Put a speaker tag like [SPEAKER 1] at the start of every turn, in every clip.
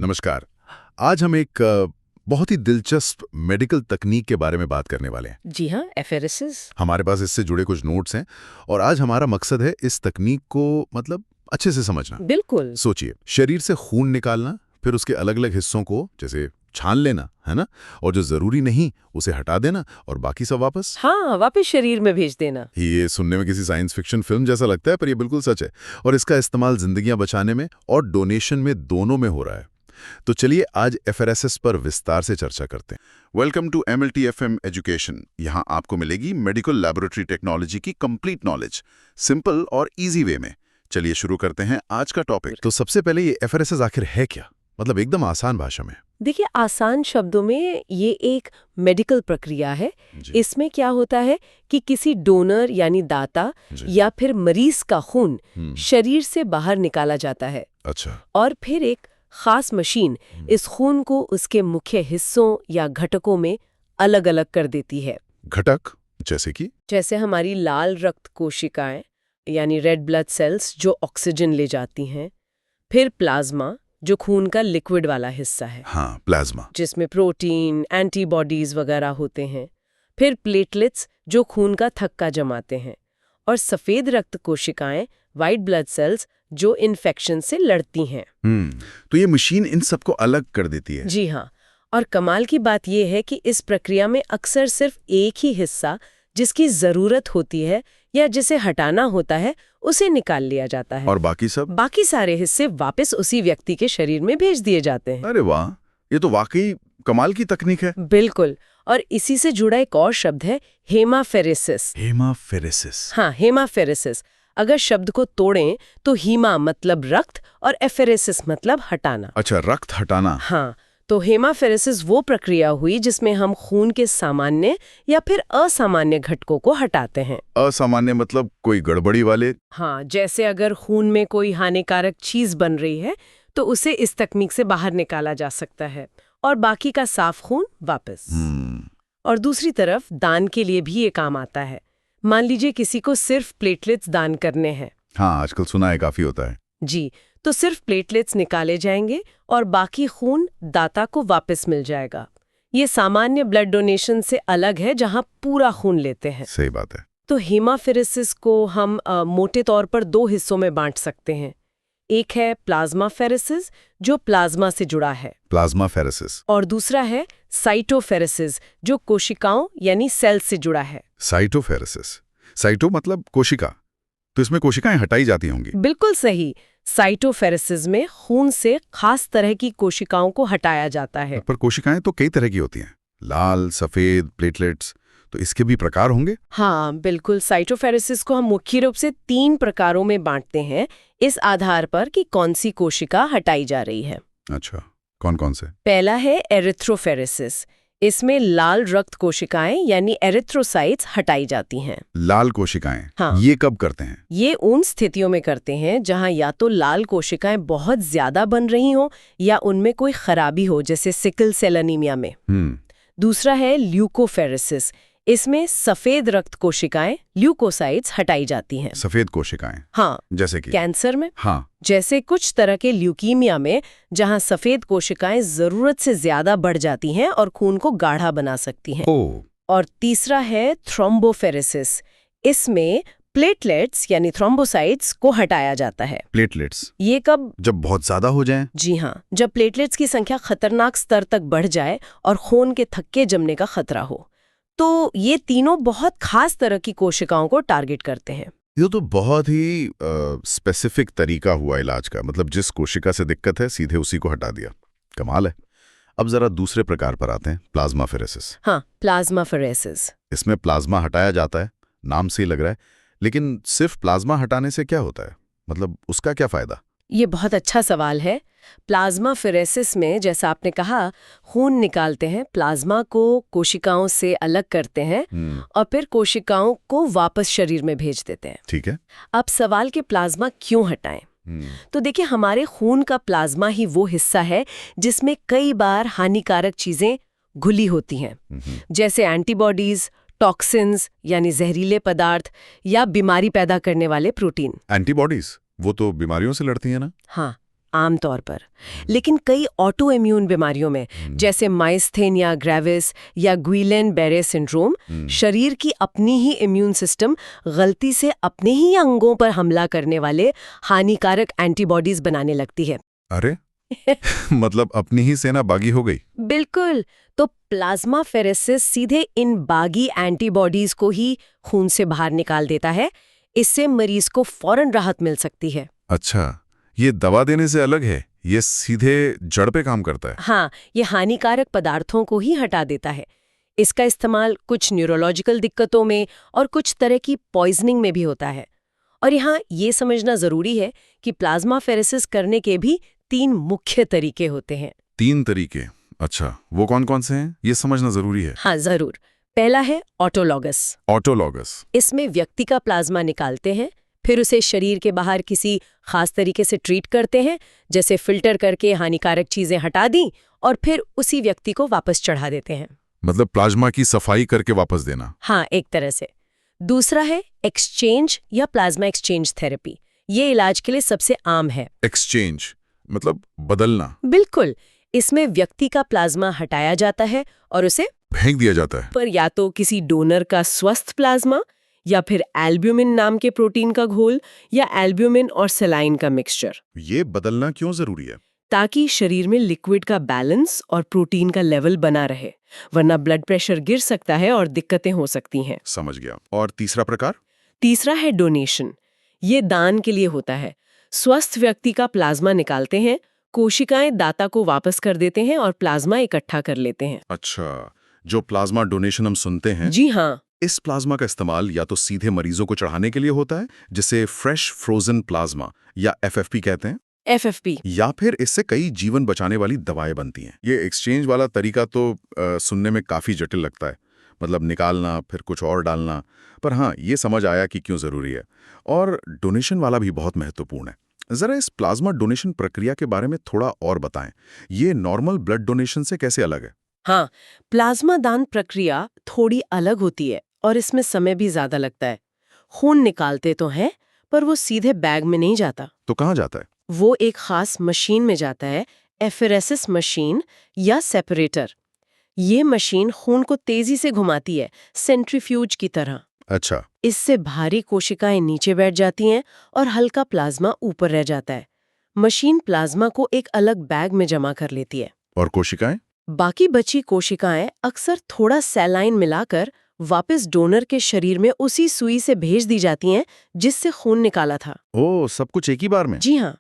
[SPEAKER 1] नमस्कार। आज हम एक बहुत ही दिलचस्प मेडिकल तकनीक के बारे में बात करने वाले हैं।
[SPEAKER 2] जी हाँ, एफेरेसिस।
[SPEAKER 1] हमारे पास इससे जुड़े कुछ नोट्स हैं और आज हमारा मकसद है इस तकनीक को अच्छे से समझना।
[SPEAKER 2] बिल्कुल।
[SPEAKER 1] सोचिए, शरीर से खून निकालना, फिर उसके अलग अलग हिस्सों को जैसे छान लेना, है ना, और जो जरूरी नहीं उसे हटा देना और बाकी सब वापस।
[SPEAKER 2] हाँ, वापस शरीर में भेज देना।
[SPEAKER 1] ये सुनने में किसी साइंस फिक्शन फिल्म जैसा लगता है, पर ये बिल्कुल सच है और इसका इस्तेमाल जिंदगियां बचाने में और डोनेशन में दोनों में हो रहा है। तो चलिए आज एफेरेसिस पर विस्तार से चर्चा करते हैं। Welcome to MLTFM education. यहाँ आपको मिलेगी मेडिकल लैबोरेटरी टेक्नोलॉजी की कंप्लीट नॉलेज, सिंपल और इजी वे में। चलिए शुरू करते हैं आज का टॉपिक। तो सबसे पहले ये एफेरेसिस आखिर है क्या, एकदम आसान भाषा में।
[SPEAKER 2] देखिए, आसान शब्दों में ये एक मेडिकल प्रक्रिया है। इसमें क्या होता है कि किसी डोनर यानी दाता या फिर मरीज का खून शरीर से बाहर निकाला जाता है।
[SPEAKER 1] अच्छा।
[SPEAKER 2] और फिर एक खास मशीन इस खून को उसके मुख्य हिस्सों या घटकों में अलग अलग कर देती है।
[SPEAKER 1] घटक जैसे
[SPEAKER 2] हमारी लाल रक्त कोशिकाएं यानी रेड ब्लड सेल्स जो ऑक्सीजन ले जाती हैं, फिर प्लाज्मा जो खून का लिक्विड वाला हिस्सा है।
[SPEAKER 1] हाँ, प्लाज्मा,
[SPEAKER 2] जिसमें प्रोटीन, एंटीबॉडीज वगैरह होते हैं, फिर प्लेटलेट्स जो खून का थक्का जमाते हैं, और सफेद रक्त कोशिकाएं व्हाइट ब्लड सेल्स जो इन्फेक्शन से लड़ती हैं।
[SPEAKER 1] तो ये मशीन इन सबको अलग कर देती है।
[SPEAKER 2] जी हाँ, और कमाल की बात यह है कि इस प्रक्रिया में अक्सर सिर्फ एक ही हिस्सा जिसकी जरूरत होती है या जिसे हटाना होता है उसे निकाल लिया जाता है,
[SPEAKER 1] और बाकी
[SPEAKER 2] सारे हिस्से वापस उसी व्यक्ति के शरीर में भेज दिए जाते हैं।
[SPEAKER 1] अरे वाह, ये तो वाकई कमाल की तकनीक है।
[SPEAKER 2] बिल्कुल। और इसी से जुड़ा एक और शब्द है हेमाफेरेसिस।
[SPEAKER 1] हेमाफेरेसिस।
[SPEAKER 2] हाँ, हेमाफेरेसिस। अगर शब्द को तोड़ें तो हीमा मतलब रक्त और एफेरेसिस मतलब हटाना।
[SPEAKER 1] अच्छा, रक्त हटाना।
[SPEAKER 2] हाँ, तो हेमाफेरेसिस वो प्रक्रिया हुई जिसमें हम खून के सामान्य या फिर असामान्य घटकों को हटाते हैं।
[SPEAKER 1] असामान्य मतलब कोई गड़बड़ी वाले?
[SPEAKER 2] हाँ, जैसे अगर खून में कोई हानिकारक चीज बन रही है तो उसे इस तकनीक से बाहर निकाला जा सकता है और बाकी का साफ खून वापस। और दूसरी तरफ दान के लिए भी ये काम आता है। मान लीजिए किसी को सिर्फ प्लेटलेट्स दान करने हैं।
[SPEAKER 1] हाँ, आजकल सुना है काफी होता है।
[SPEAKER 2] जी, तो सिर्फ प्लेटलेट्स निकाले जाएंगे और बाकी खून दाता को वापस मिल जाएगा। ये सामान्य ब्लड डोनेशन से अलग है जहां पूरा खून लेते हैं।
[SPEAKER 1] सही बात है।
[SPEAKER 2] तो हेमाफेरेसिस को हम मोटे तौर पर दो हिस्सों में बांट सकते हैं। एक है प्लाज्मा फेरेसिस जो प्लाज्मा से जुड़ा है,
[SPEAKER 1] प्लाज्मा फेरेसिस,
[SPEAKER 2] और दूसरा है साइटोफेरेसिस जो कोशिकाओं यानी सेल से जुड़ा है।
[SPEAKER 1] साइटोफेरेसिस। साइटो मतलब कोशिका, तो इसमें कोशिकाएं हटाई जाती होंगी।
[SPEAKER 2] बिल्कुल सही। साइटोफेरेसिस में खून से खास तरह की कोशिकाओं को हटाया जाता है।
[SPEAKER 1] पर कोशिकाएं तो कई तरह की होती हैं, लाल, सफेद, प्लेटलेट्स, तो इसके भी प्रकार होंगे?
[SPEAKER 2] हाँ, बिल्कुल। साइटोफेरेसिस को हम मुख्य रूप से 3 प्रकारों में बांटते हैं, इस आधार पर कि कौन सी कोशिका हटाई जा रही है।
[SPEAKER 1] अच्छा, कौन कौन से?
[SPEAKER 2] पहला है एरिथ्रोफेरेसिस। इसमें लाल रक्त कोशिकाएं यानी एरिथ्रोसाइट्स हटाई जाती हैं।
[SPEAKER 1] लाल कोशिकाएं?
[SPEAKER 2] हाँ।
[SPEAKER 1] ये कब करते हैं?
[SPEAKER 2] ये उन स्थितियों में करते हैं जहां या तो लाल कोशिकाएं बहुत ज्यादा बन रही हों या उनमें कोई खराबी हो, जैसे सिकल सेल एनीमिया में। दूसरा है ल्यूकोफेरेसिस। इसमें सफेद रक्त कोशिकाएं ल्यूकोसाइट्स हटाई जाती हैं।
[SPEAKER 1] सफेद कोशिकाएं?
[SPEAKER 2] हाँ,
[SPEAKER 1] जैसे कि
[SPEAKER 2] कैंसर में।
[SPEAKER 1] हाँ,
[SPEAKER 2] जैसे कुछ तरह के ल्यूकीमिया में, जहां सफेद कोशिकाएं जरूरत से ज्यादा बढ़ जाती हैं और खून को गाढ़ा बना सकती हैं। और तीसरा है थ्रोम्बोफेरेसिस। इसमें प्लेटलेट्स यानी थ्रोम्बोसाइट्स को हटाया जाता है।
[SPEAKER 1] प्लेटलेट्स?
[SPEAKER 2] ये कब?
[SPEAKER 1] जब बहुत ज्यादा हो जाएं?
[SPEAKER 2] जी हाँ, जब प्लेटलेट्स की संख्या खतरनाक स्तर तक बढ़ जाए और खून के थक्के जमने का खतरा हो। तो ये तीनों बहुत खास तरह की कोशिकाओं को टारगेट करते हैं।
[SPEAKER 1] ये तो बहुत ही स्पेसिफिक तरीका हुआ इलाज का, जिस कोशिका से दिक्कत है सीधे उसी को हटा दिया। कमाल है। अब जरा दूसरे प्रकार पर आते हैं, प्लाज्मा फेरेसिस।
[SPEAKER 2] हाँ, प्लाज्मा फेरेसिस।
[SPEAKER 1] इसमें प्लाज्मा हटाया जाता है, नाम से ही लग रहा है, लेकिन सिर्फ प्लाज्मा हटाने से क्या होता है? उसका क्या फायदा?
[SPEAKER 2] ये बहुत अच्छा सवाल है। प्लाज्मा फेरेसिस में, जैसा आपने कहा, खून निकालते हैं, प्लाज्मा को कोशिकाओं से अलग करते हैं और फिर कोशिकाओं को वापस शरीर में भेज देते हैं।
[SPEAKER 1] ठीक है।
[SPEAKER 2] अब सवाल कि प्लाज्मा क्यों हटाएं? तो देखिए, हमारे खून का प्लाज्मा ही वो हिस्सा है जिसमें कई बार हानिकारक चीजें घुली होती हैं, जैसे एंटीबॉडीज, टॉक्सिन्स यानी जहरीले पदार्थ या बीमारी पैदा करने वाले प्रोटीन।
[SPEAKER 1] एंटीबॉडीज वो तो बीमारियों से लड़ती है ना?
[SPEAKER 2] हाँ, आमतौर पर। लेकिन कई ऑटो इम्यून बीमारियों में, जैसे माइस्थेनिया ग्रेविस या गुइलेन-बेरे सिंड्रोम, शरीर की अपनी ही इम्यून सिस्टम गलती से अपने ही अंगों पर हमला करने वाले हानिकारक एंटीबॉडीज बनाने लगती है।
[SPEAKER 1] अरे मतलब अपनी ही सेना बागी हो गई।
[SPEAKER 2] बिल्कुल। तो प्लाज्माफेरेसिस सीधे इन बागी एंटीबॉडीज को ही खून से बाहर निकाल देता है। इससे मरीज को फौरन राहत मिल सकती है।
[SPEAKER 1] अच्छा, ये दवा देने से अलग है, ये सीधे जड़ पे काम करता है।
[SPEAKER 2] हाँ, ये हानिकारक पदार्थों को ही हटा देता है। इसका इस्तेमाल कुछ न्यूरोलॉजिकल दिक्कतों में और कुछ तरह की पॉइजनिंग में भी होता है। और यहाँ ये समझना जरूरी है कि प्लाज्माफेरेसिस करने के भी 3 मुख्य तरीके होते हैं।
[SPEAKER 1] 3 तरीके? अच्छा, वो कौन कौन से हैं? ये समझना जरूरी है।
[SPEAKER 2] हाँ, जरूर। पहला है ऑटोलॉगस।
[SPEAKER 1] ऑटोलॉगस।
[SPEAKER 2] इसमें व्यक्ति का प्लाज्मा निकालते हैं, फिर उसे शरीर के बाहर किसी खास तरीके से ट्रीट करते हैं, जैसे फिल्टर करके हानिकारक चीजें हटा दी और फिर उसी व्यक्ति को वापस चढ़ा देते हैं।
[SPEAKER 1] मतलब प्लाज्मा की सफाई करके वापस देना।
[SPEAKER 2] हाँ, एक तरह से। दूसरा है एक्सचेंज या प्लाज्मा एक्सचेंज थेरेपी। ये इलाज के लिए सबसे आम है।
[SPEAKER 1] एक्सचेंज मतलब बदलना।
[SPEAKER 2] बिल्कुल। इसमें व्यक्ति का प्लाज्मा हटाया जाता है और उसे
[SPEAKER 1] फेंक दिया जाता है।
[SPEAKER 2] पर या तो किसी डोनर का स्वस्थ प्लाज्मा या फिर एल्ब्यूमिन नाम के प्रोटीन का घोल या एल्ब्यूमिन और सेलाइन का मिक्सचर।
[SPEAKER 1] ये बदलना क्यों जरूरी है?
[SPEAKER 2] ताकि शरीर में लिक्विड का बैलेंस और प्रोटीन का लेवल बना रहे, वरना ब्लड प्रेशर गिर सकता है और दिक्कतें हो सकती हैं।
[SPEAKER 1] समझ गया। और तीसरा प्रकार?
[SPEAKER 2] तीसरा है डोनेशन। ये दान के लिए होता है। स्वस्थ व्यक्ति का प्लाज्मा निकालते हैं, कोशिकाएं दाता को वापस कर देते हैं और प्लाज्मा इकट्ठा कर लेते हैं।
[SPEAKER 1] अच्छा, जो प्लाज्मा डोनेशन हम सुनते हैं,
[SPEAKER 2] जी हाँ।
[SPEAKER 1] इस प्लाज्मा का इस्तेमाल या तो सीधे मरीजों को चढ़ाने के लिए होता है, जिसे फ्रेश फ्रोजन प्लाज्मा या FFP कहते हैं,
[SPEAKER 2] FFP,
[SPEAKER 1] या फिर इससे कई जीवन बचाने वाली दवाएं बनती हैं। ये एक्सचेंज वाला तरीका तो सुनने में काफी जटिल लगता है, मतलब निकालना फिर कुछ और डालना। पर हाँ, ये समझ आया कि क्यों जरूरी है। और डोनेशन वाला भी बहुत महत्वपूर्ण है। जरा इस प्लाज्मा डोनेशन प्रक्रिया के बारे में थोड़ा और बताएं। ये नॉर्मल ब्लड डोनेशन से कैसे अलग है?
[SPEAKER 2] हाँ, प्लाज्मा दान प्रक्रिया थोड़ी अलग होती है और इसमें समय भी ज्यादा लगता है। खून निकालते तो हैं, पर वो सीधे बैग में नहीं जाता।
[SPEAKER 1] तो कहाँ जाता है?
[SPEAKER 2] वो एक खास मशीन में जाता है, एफेरेसिस मशीन या सेपरेटर। ये मशीन खून को तेजी से घुमाती है, सेंट्रीफ्यूज की तरह।
[SPEAKER 1] अच्छा।
[SPEAKER 2] इससे भारी कोशिकाएं नीचे बैठ जाती हैं और हल्का प्लाज्मा ऊपर रह जाता है। मशीन प्लाज्मा को एक अलग बैग में जमा कर लेती है।
[SPEAKER 1] और कोशिकाएं?
[SPEAKER 2] बाकी बची कोशिकाएं अक्सर थोड़ा सैलाइन मिलाकर वापस डोनर के शरीर में उसी सुई से भेज दी जाती हैं जिससे खून निकाला था।
[SPEAKER 1] ओह, सब कुछ एक ही बार में?
[SPEAKER 2] जी हाँ,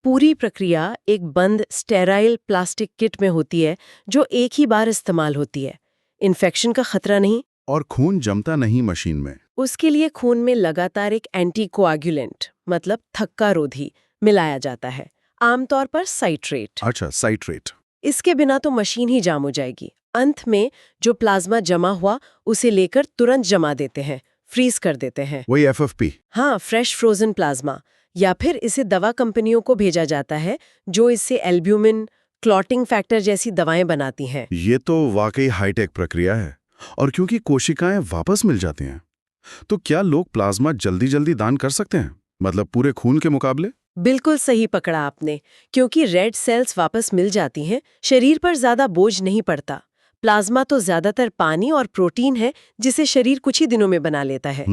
[SPEAKER 2] पूरी प्रक्रिया एक बंद स्टेराइल प्लास्टिक किट में होती है जो एक ही बार इस्तेमाल होती है। इन्फेक्शन का खतरा नहीं।
[SPEAKER 1] और खून जमता नहीं मशीन में?
[SPEAKER 2] उसके लिए खून में लगातार एक एंटीकोआगुलेंट मतलब थक्का रोधी मिलाया जाता है, आमतौर पर साइट्रेट।
[SPEAKER 1] अच्छा, साइट्रेट।
[SPEAKER 2] इसके बिना तो मशीन ही जाम हो जाएगी। अंत में जो प्लाज्मा जमा हुआ उसे लेकर तुरंत जमा देते हैं, फ्रीज कर देते हैं।
[SPEAKER 1] वही FFP?
[SPEAKER 2] हाँ, फ्रेश फ्रोजन प्लाज्मा। या फिर इसे दवा कंपनियों को भेजा जाता है जो इससे एल्ब्यूमिन, क्लॉटिंग फैक्टर जैसी दवाएं बनाती हैं।
[SPEAKER 1] ये तो वाकई हाईटेक प्रक्रिया है। और क्योंकि कोशिकाएं वापस मिल जाती हैं, तो क्या लोग प्लाज्मा जल्दी दान कर सकते हैं, मतलब पूरे खून के मुकाबले?
[SPEAKER 2] बिल्कुल सही पकड़ा आपने। क्योंकि रेड सेल्स वापस मिल जाती हैं, शरीर पर ज्यादा बोझ नहीं पड़ता। प्लाज्मा तो ज्यादातर पानी और प्रोटीन है जिसे शरीर कुछ ही दिनों में बना लेता है।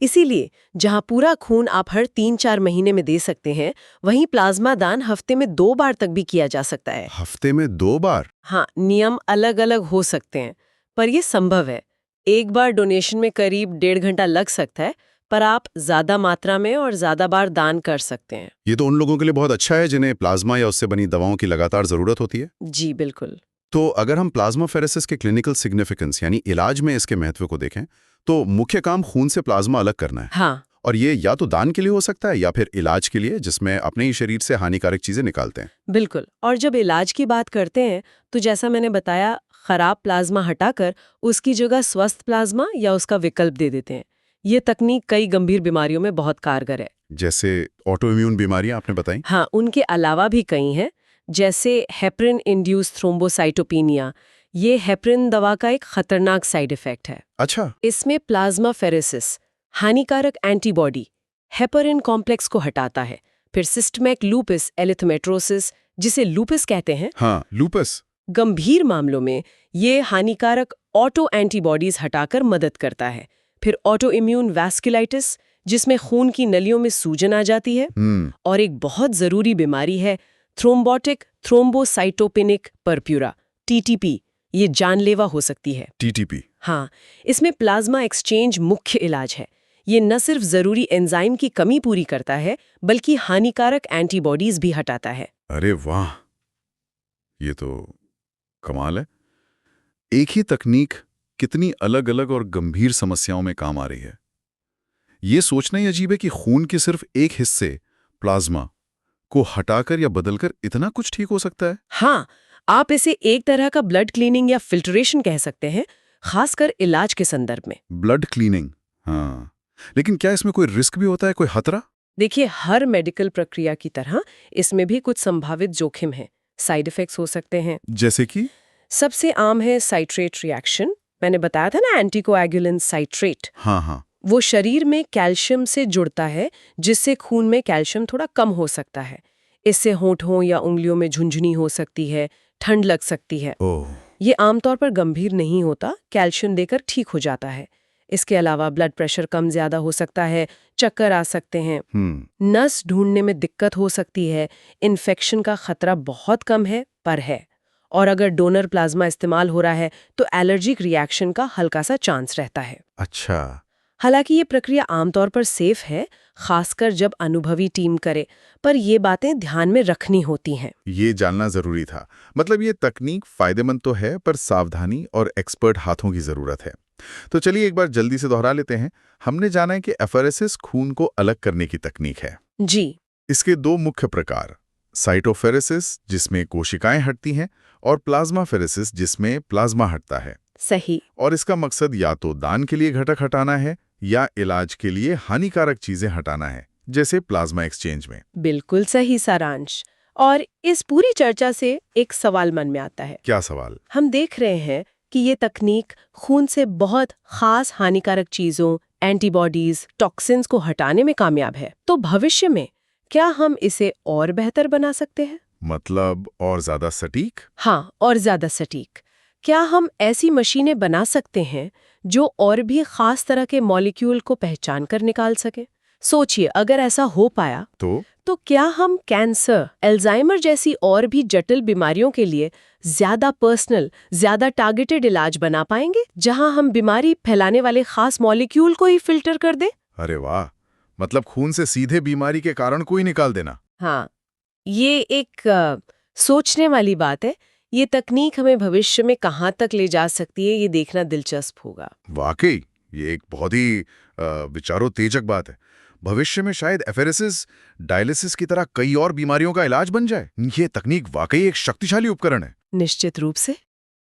[SPEAKER 2] इसीलिए जहां पूरा खून आप हर 3-4 महीने में दे सकते हैं, वहीं प्लाज्मा दान हफ्ते में 2 बार तक भी किया जा सकता है।
[SPEAKER 1] हफ्ते में 2 बार?
[SPEAKER 2] हाँ, नियम अलग अलग हो सकते हैं, पर यह संभव है। एक बार डोनेशन में करीब 1.5 घंटा लग सकता है, पर आप ज्यादा मात्रा में और ज्यादा बार दान कर सकते हैं।
[SPEAKER 1] ये तो उन लोगों के लिए बहुत अच्छा है जिन्हें प्लाज्मा या उससे बनी दवाओं की लगातार जरूरत होती है।
[SPEAKER 2] जी बिल्कुल।
[SPEAKER 1] तो अगर हम प्लाज्माफेरेसिस के क्लिनिकल सिग्निफिकेंस यानी इलाज में इसके महत्व को देखें, तो मुख्य काम खून से प्लाज्मा अलग करना है।
[SPEAKER 2] हाँ।
[SPEAKER 1] और ये या तो दान के लिए हो सकता है या फिर इलाज के लिए, जिसमें अपने ही शरीर से हानिकारक चीजें निकालते हैं।
[SPEAKER 2] बिल्कुल। और जब इलाज की बात करते हैं तो जैसा मैंने बताया, खराब प्लाज्मा हटाकर उसकी जगह स्वस्थ प्लाज्मा या उसका विकल्प दे देते हैं। ये तकनीक कई गंभीर बीमारियों में बहुत कारगर है।
[SPEAKER 1] जैसे ऑटोइम्यून बीमारियां आपने बताई?
[SPEAKER 2] हाँ, उनके अलावा भी कई हैं, जैसे हेपरिन इंड्यूस थ्रोम्बोसाइटोपिनिया। ये हेपरिन दवा का एक खतरनाक साइड इफेक्ट है।
[SPEAKER 1] अच्छा।
[SPEAKER 2] इसमें प्लाज्मा फेरेसिस हानिकारक एंटीबॉडी हेपरिन कॉम्प्लेक्स को हटाता है, फिर सिस्टमैटिक लूपस एरिथेमेटोसिस, जिसे लूपस कहते हैं।
[SPEAKER 1] हाँ, लूपस।
[SPEAKER 2] गंभीर मामलों में ये हानिकारक ऑटो एंटीबॉडीज हटाकर मदद करता है। फिर ऑटो इम्यून वैस्कुलाइटिस, जिसमें खून की नलियों में सूजन आ जाती है। और एक बहुत जरूरी बीमारी है थ्रोम्बोटिक थ्रोम्बोसाइटोपेनिक परप्यूरा, टीटीपी। ये जानलेवा हो सकती है।
[SPEAKER 1] टीटीपी।
[SPEAKER 2] हाँ, इसमें प्लाज्मा एक्सचेंज मुख्य इलाज है। ये न सिर्फ जरूरी एंजाइम की कमी पूरी करता है, बल्कि हानिकारक एंटीबॉडीज भी हटाता है।
[SPEAKER 1] अरे वाह, ये तो कमाल है। एक ही तकनीक कितनी अलग-अलग और गंभीर समस्याओं में काम आ रही है। ये सोचना ही अजीब है कि खून के सिर्फ एक हिस्से, प्लाज्मा, को हटाकर या बदलकर इतना कुछ ठीक हो सकता है।
[SPEAKER 2] हाँ, आप इसे एक तरह का ब्लड क्लीनिंग या फिल्ट्रेशन कह सकते हैं, खासकर इलाज के संदर्भ में।
[SPEAKER 1] ब्लड क्लीनिंग, हाँ। लेकिन क्या इसमें कोई रिस्क भी होता है, कोई खतरा?
[SPEAKER 2] देखिए, हर मेडिकल प्रक्रिया की तरह इसमें भी कुछ संभावित जोखिम हैं। साइड इफेक्ट्स हो सकते हैं।
[SPEAKER 1] जैसे कि?
[SPEAKER 2] सबसे आम है साइट्रेट रिएक्शन। मैंने बताया था ना, एंटीकोएगुलेंट साइट्रेट।
[SPEAKER 1] हाँ।
[SPEAKER 2] वो शरीर में कैल्शियम से जुड़ता है, जिससे खून में कैल्शियम थोड़ा कम हो सकता है। इससे होंठों या उंगलियों में झुंझुनी हो सकती है, ठंड लग सकती है।
[SPEAKER 1] ओह।
[SPEAKER 2] ये आमतौर पर गंभीर नहीं होता, कैल्शियम देकर ठीक हो जाता है। इसके अलावा ब्लड प्रेशर कम ज्यादा हो सकता है, चक्कर आ सकते हैं, नस ढूंढने में दिक्कत हो सकती है। इन्फेक्शन का खतरा बहुत कम है, पर है। और अगर डोनर प्लाज्मा इस्तेमाल हो रहा है तो एलर्जिक रिएक्शन का हल्का सा चांस रहता है।
[SPEAKER 1] अच्छा।
[SPEAKER 2] हालांकि ये प्रक्रिया आमतौर पर सेफ है, खासकर जब अनुभवी टीम करे, पर ये बातें ध्यान में रखनी होती हैं।
[SPEAKER 1] ये जानना जरूरी था। मतलब ये तकनीक फायदेमंद तो है, पर सावधानी और एक्सपर्ट हाथों की जरूरत है। तो चलिए एक बार जल्दी से दोहरा लेते हैं। हमने जाना है कि एफेरेसिस खून को अलग करने की तकनीक है
[SPEAKER 2] जी।
[SPEAKER 1] इसके दो मुख्य प्रकार, साइटोफेरेसिस जिसमें कोशिकाएं हटती हैं और प्लाज्माफेरेसिस जिसमें प्लाज्मा हटता है।
[SPEAKER 2] सही।
[SPEAKER 1] और इसका मकसद या तो दान के लिए घटक हटाना है या इलाज के लिए हानिकारक चीजें हटाना है, जैसे प्लाज्मा एक्सचेंज में।
[SPEAKER 2] बिल्कुल सही सारांश। और इस पूरी चर्चा से एक सवाल मन में आता है।
[SPEAKER 1] क्या सवाल?
[SPEAKER 2] हम देख रहे हैं कि ये तकनीक खून से बहुत खास हानिकारक चीजों, एंटीबॉडीज, टॉक्सिन्स को हटाने में कामयाब है। तो भविष्य में क्या हम इसे और बेहतर बना सकते हैं?
[SPEAKER 1] मतलब और ज्यादा सटीक?
[SPEAKER 2] हाँ, और ज्यादा सटीक। क्या हम ऐसी मशीनें बना सकते हैं जो और भी खास तरह के मॉलिक्यूल को पहचान कर निकाल सके? सोचिए, अगर ऐसा हो पाया तो क्या हम कैंसर, अल्जाइमर जैसी और भी जटिल बीमारियों के लिए ज्यादा पर्सनल, ज्यादा टारगेटेड इलाज बना पाएंगे, जहां हम बीमारी फैलाने वाले खास मॉलिक्यूल को ही फिल्टर कर दें?
[SPEAKER 1] अरे वाह, मतलब खून से सीधे बीमारी के कारण को ही निकाल देना।
[SPEAKER 2] हाँ, ये एक सोचने वाली बात है। ये तकनीक हमें भविष्य में कहाँ तक ले जा सकती है, ये देखना दिलचस्प होगा।
[SPEAKER 1] वाकई ये एक बहुत ही विचारोत्तेजक बात है। भविष्य में शायद एफेरेसिस, डायलिसिस की तरह कई और बीमारियों का इलाज बन जाए। ये तकनीक वाकई एक शक्तिशाली उपकरण है।
[SPEAKER 2] निश्चित रूप से।